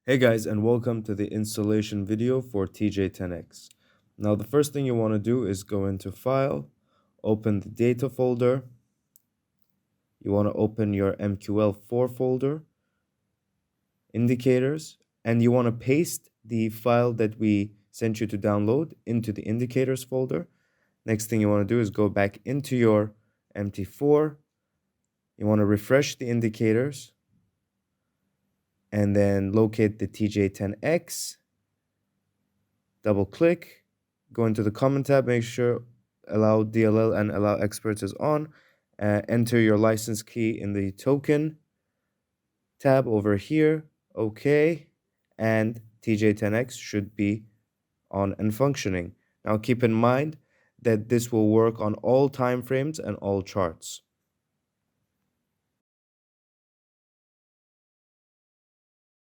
Hey guys, and welcome to the installation video for TJ10X. Now the first thing you want to do is go into File, open the Data folder. You want to open your MQL4 folder, Indicators, and you want to paste the file that we sent you to download into the Indicators folder. Next thing you want to do is go back into your MT4. You want to refresh the indicators and then locate the TJ10X. Double click, go into the comment tab, make sure allow DLL and allow experts is on. Enter your license key in the token tab over here. Okay. And TJ10X should be on and functioning. Now keep in mind that this will work on all time frames and all charts.